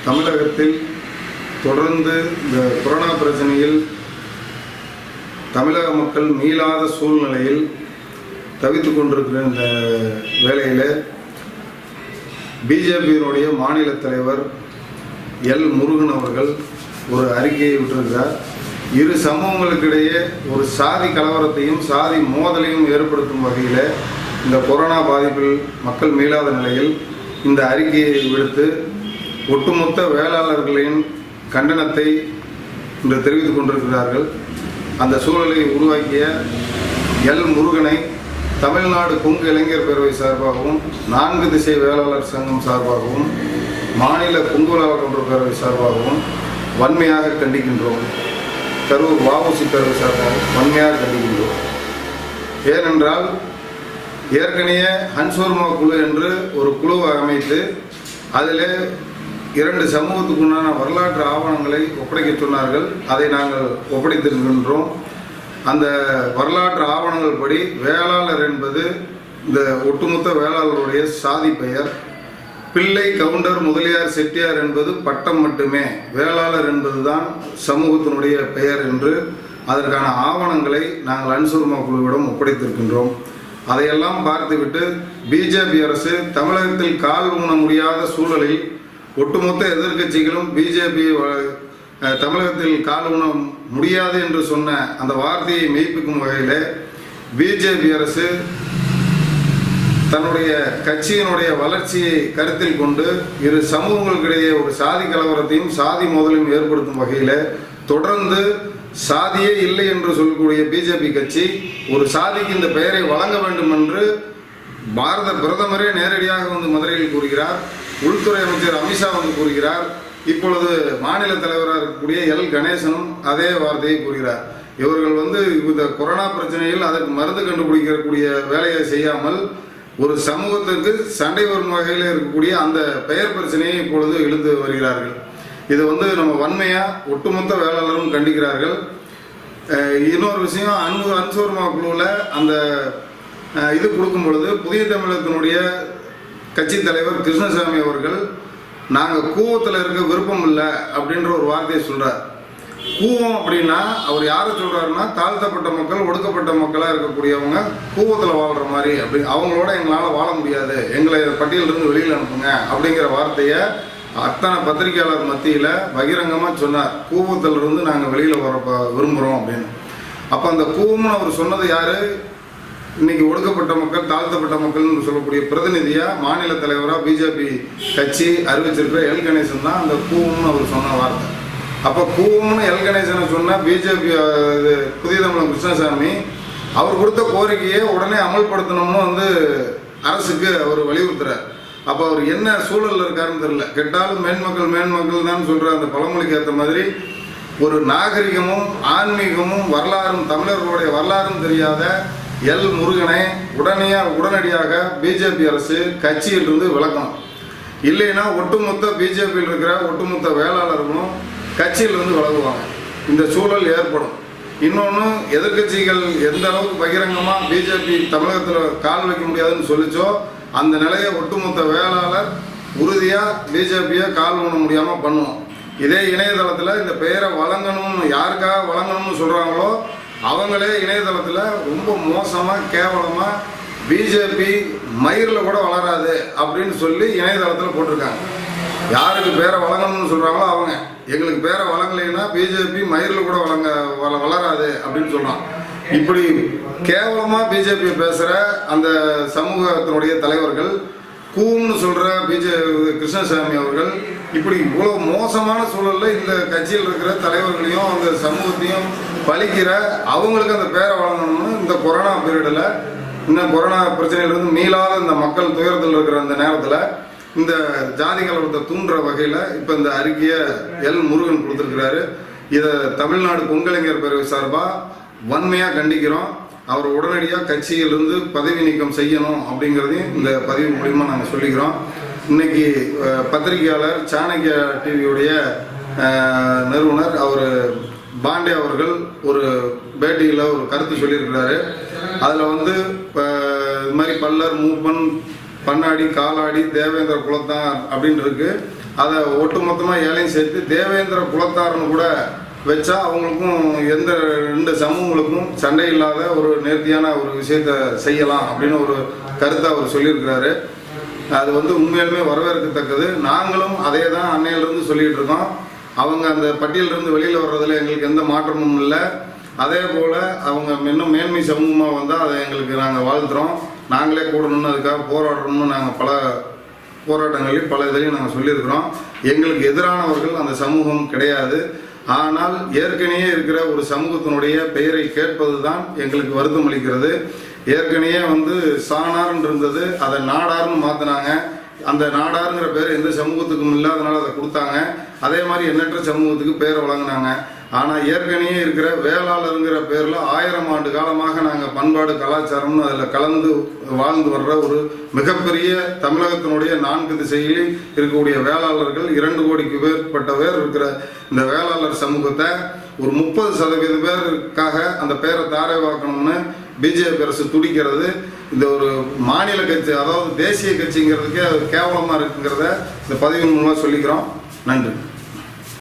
தமிழகத்தில் தொடர்ந்து இந்த கொரோனா பிரச்சனையில் தமிழக மக்கள் மீளாத சூழ்நிலையில் தவித்து கொண்டிருக்கிற இந்த வேளையில் பிஜேபியினுடைய மாநில தலைவர் எல் முருகன் அவர்கள் ஒரு அறிக்கையை விட்டிருக்கிறார். இரு சமூகங்களுக்கிடையே ஒரு சாதி கலவரத்தையும் சாதி மோதலையும் ஏற்படுத்தும் வகையில் இந்த கொரோனா பாதிப்பில் மக்கள் மீளாத நிலையில் இந்த அறிக்கையை விடுத்து ஒட்டுமொத்த வேளாளர்களின் கண்டனத்தை இன்று தெரிவித்துக் கொண்டிருக்கிறார்கள். அந்த சூழலை உருவாக்கிய எல் முருகனை தமிழ்நாடு கொங்கு இளைஞர் பேரவை சார்பாகவும் 4 திசை வேளாளர் சங்கம் சார்பாகவும் மாநில கொங்கு வேளாளர் பேரவை சார்பாகவும் வன்மையாக கண்டிக்கின்றோம். கரூர் வஉசி பேரவை சார்பாகவும் வன்மையாக கண்டிக்கின்றோம். ஏனென்றால் ஏற்கனவே ஹன்சோர்மா குழு என்று ஒரு குழுவை அமைத்து அதில் 2 சமூகத்துக்குண்டான வரலாற்று ஆவணங்களை ஒப்படைக்க சொன்னார்கள். அதை நாங்கள் ஒப்படைத்திருக்கின்றோம். அந்த வரலாற்று ஆவணங்கள் படி வேளாளர் என்பது இந்த ஒட்டுமொத்த வேளாளருடைய சாதி பெயர். பிள்ளை, கவுண்டர், முதலியார், செட்டியார் என்பது பட்டம் மட்டுமே. வேளாளர் என்பதுதான் சமூகத்தினுடைய பெயர் என்று அதற்கான ஆவணங்களை நாங்கள் ஹன்சோர்மா குழுவிடம் ஒப்படைத்திருக்கின்றோம். அதையெல்லாம் பார்த்துவிட்டு பிஜேபி அரசு தமிழகத்தில் கால் ஊன முடியாத சூழலில் ஒட்டுமொத்த எதிர்க்கட்சிகளும் பிஜேபி தமிழகத்தில் கால் ஊன முடியாது என்று சொன்ன அந்த வார்த்தையை மெய்ப்பிக்கும் வகையில் பிஜேபி அரசு தன்னுடைய கட்சியினுடைய வளர்ச்சியை கருத்தில் கொண்டு இரு சமூகங்களுக்கிடையே ஒரு சாதி கலவரத்தையும் சாதி மோதலையும் ஏற்படுத்தும் வகையில் தொடர்ந்து சாதியே இல்லை என்று சொல்லக்கூடிய பிஜேபி கட்சி ஒரு சாதிக்கு இந்த பெயரை வழங்க வேண்டும் என்று பாரத பிரதமரே நேரடியாக வந்து மதுரையில் கூறுகிறார். உள்துறை அமைச்சர் அமித்ஷா வந்து கூறுகிறார். இப்பொழுது மாநில தலைவராக இருக்கக்கூடிய எல் கணேசனும் அதே வார்த்தையை கூறுகிறார். இவர்கள் வந்து இந்த கொரோனா பிரச்சனையில் அதற்கு மருந்து கண்டுபிடிக்கக்கூடிய வேலையை செய்யாமல் ஒரு சமூகத்திற்கு சண்டை வரும் வகையில் இருக்கக்கூடிய அந்த பெயர் பிரச்சனையை இப்பொழுது இழுத்து வருகிறார்கள். இது வந்து நம்ம வன்மையாக ஒட்டுமொத்த வேளாளரும் கண்டிக்கிறார்கள். இன்னொரு விஷயம், ஹன்சோர்மா குழுவில் அந்த இது கொடுக்கும் பொழுது புதிய தமிழகத்தினுடைய கட்சி தலைவர் கிருஷ்ணசாமி அவர்கள் நாங்கள் கூவத்தில் இருக்க விருப்பம் இல்லை அப்படின்ற ஒரு வார்த்தையை சொல்கிறார். கூவம் அப்படின்னா அவர் யாரை சொல்கிறாருன்னா தாழ்த்தப்பட்ட மக்கள், ஒடுக்கப்பட்ட மக்களாக இருக்கக்கூடியவங்க கூவத்தில் வாழ்கிற மாதிரி, அப்படி அவங்களோட எங்களால் வாழ முடியாது, எங்களை பட்டியலிருந்து வெளியில் அனுப்புங்க அப்படிங்கிற வார்த்தையை அத்தனை பத்திரிகையாளர் மத்தியில் பகிரங்கமாக சொன்னார். கூவத்திலிருந்து நாங்கள் வெளியில் வர விரும்புகிறோம் அப்படின்னு. அப்போ அந்த கூவம்னு அவர் சொன்னது யார்? இன்னைக்கு ஒடுக்கப்பட்ட மக்கள், தாழ்த்தப்பட்ட மக்கள்னு சொல்லக்கூடிய பிரதிநிதியாக மாநில தலைவராக பிஜேபி கட்சி அறிவிச்சிருக்கிற எல் கணேசன் தான் அந்த கூவம்னு அவர் சொன்ன வார்த்தை. அப்போ கூவம்னு எல் கணேசனை சொன்ன பிஜேபி புதிய தமிழகம் கிருஷ்ணசாமி அவர் கொடுத்த கோரிக்கையை உடனே அமல்படுத்தணும்னு வந்து அரசுக்கு அவர் வலியுறுத்துறார். அப்போ அவர் என்ன சூழலில் இருக்காருன்னு தெரியல. கெட்டாலும் மேன்மக்கள் தான் சொல்கிற அந்த பழமொழிக்கு ஏற்ற மாதிரி ஒரு நாகரிகமும் ஆன்மீகமும் வரலாறும் தமிழர்களுடைய வரலாறும் தெரியாத எல் முருகனை உடனடியாக பிஜேபி அரசு கட்சியிலிருந்து விலக்கணும். இல்லைன்னா ஒட்டுமொத்த பிஜேபியில் இருக்கிற ஒட்டுமொத்த வேளாளர்களும் கட்சியிலிருந்து விலகுவாங்க. இந்த சூழல் ஏற்படும். இன்னொன்று, எதிர்கட்சிகள் எந்த அளவுக்கு பகிரங்கமாக பிஜேபி தமிழகத்தில் கால் வைக்க முடியாதுன்னு சொல்லிச்சோ அந்த நிலையை ஒட்டுமொத்த வேளாளர் உறுதியாக பிஜேபியை கால் ஊன முடியாமல் பண்ணுவோம். இதே இணையதளத்தில் இந்த பெயரை வழங்கணும்னு யாருக்காக வழங்கணும்னு சொல்கிறாங்களோ அவங்களே இணையதளத்தில் ரொம்ப மோசமாக கேவலமாக பிஜேபி மயிரில் கூட வளராது அப்படின்னு சொல்லி இணையதளத்தில் போட்டிருக்காங்க. யாருக்கு பேரை வழங்கணும்னு சொல்கிறாங்களோ அவங்க எங்களுக்கு பேரை வழங்கலைன்னா பிஜேபி மயிரில் கூட வளராது அப்படின்னு சொல்கிறான். இப்படி கேவலமாக பிஜேபி பேசுகிற அந்த சமூகத்தினுடைய தலைவர்கள், கூம்னு சொல்கிற கிருஷ்ணசாமி அவர்கள் இப்படி இவ்வளோ மோசமான சூழலில் இந்த கட்சியில் இருக்கிற தலைவர்களையும் அந்த சமூகத்தையும் பழிக்கிற அவங்களுக்கு அந்த பேரை வழங்கணும்னு இந்த கொரோனா பீரியடில், இன்னும் கொரோனா பிரச்சனையிலிருந்து மீளாத இந்த மக்கள் துயரத்தில் இருக்கிற அந்த நேரத்தில் இந்த ஜாதி கலவரத்தை தூண்டுற வகையில் இப்போ இந்த அறிக்கையை எல் முருகன் கொடுத்துருக்கிறாரு. இதை தமிழ்நாடு கொங்கு இளைஞர் பேரவை சார்பாக வன்மையாக கண்டிக்கிறோம். அவர் உடனடியாக கட்சியிலிருந்து பதவி நீக்கம் செய்யணும் அப்படிங்கிறதையும் இந்த பதிவு மூலிமா நாங்கள் சொல்லிக்கிறோம். இன்னைக்கு பத்திரிகையாளர் சாணக்கியா டிவியுடைய நிறுவனர் அவர் பாண்டே அவர்கள் ஒரு பேட்டியில் ஒரு கருத்து சொல்லியிருக்கிறாரு. அதில் வந்து இது மாதிரி பல்லர், மூப்பன், பண்ணாடி, காலாடி, தேவேந்திர குலத்தான் அப்படின்னு இருக்கு. அதை ஒட்டுமொத்தமாக ஏழையும் சேர்த்து தேவேந்திர குலத்தார்னு கூட வச்சா அவங்களுக்கும் எந்த 2 சமூகங்களுக்கும் சண்டை இல்லாத ஒரு நேர்த்தியான ஒரு விஷயத்த செய்யலாம் அப்படின்னு ஒரு கருத்தை அவர் சொல்லியிருக்கிறாரு. அது உண்மையிலுமே வரவேற்கத்தக்கது. நாங்களும் அதே தான் அன்னையிலிருந்து சொல்லிகிட்டு இருக்கோம். அவங்க அந்த பட்டியலிருந்து வெளியில் வர்றதுல எங்களுக்கு எந்த மாற்றமும் இல்லை. அதே போல் அவங்க இன்னும் மேன்மை சமூகமாக வந்தால் அதை எங்களுக்கு நாங்கள் வாழ்த்துறோம். நாங்களே கூடணும்னு அதுக்காக போராடணும்னு நாங்கள் பல போராட்டங்களையும் பல இதிலையும் நாங்கள் சொல்லியிருக்கிறோம். எங்களுக்கு எதிரானவர்கள் அந்த சமூகம் கிடையாது. ஆனால் ஏற்கனவே இருக்கிற ஒரு சமூகத்தினுடைய பெயரை கேட்பது தான் எங்களுக்கு வருத்தம் அளிக்கிறது. ஏற்கனவே சாணார்ன்னு இருந்தது, அதை நாடார்னு மாற்றினாங்க. அந்த நாடாருங்கிற பேர் எந்த சமூகத்துக்கும் இல்லாதனால அதை கொடுத்தாங்க. அதே மாதிரி எண்ணற்ற சமூகத்துக்கு பேரை வழங்கினாங்க. ஆனால் ஏற்கனவே இருக்கிற வேளாளருங்கிற பேரில் 1000 ஆண்டு காலமாக நாங்கள் பண்பாடு கலாச்சாரம்னு அதில் கலந்து வாழ்ந்து வர்ற ஒரு மிகப்பெரிய தமிழகத்தினுடைய 4 திசையில் இருக்கக்கூடிய வேளாளர்கள் 2 கோடிக்கு மேற்பட்ட பேர் இருக்கிற இந்த வேளாளர் சமூகத்தை ஒரு 30% பேருக்காக அந்த பேரை தாரைவாக்கணும்னு பிஜேபி அரசு துடிக்கிறது. இந்த ஒரு மாநில கட்சி, அதாவது தேசிய கட்சிங்கிறதுக்கே அது கேவலமாக இருக்குங்கிறத இந்த பதிவின் மூலமாக சொல்லிக்கிறோம். நன்றி.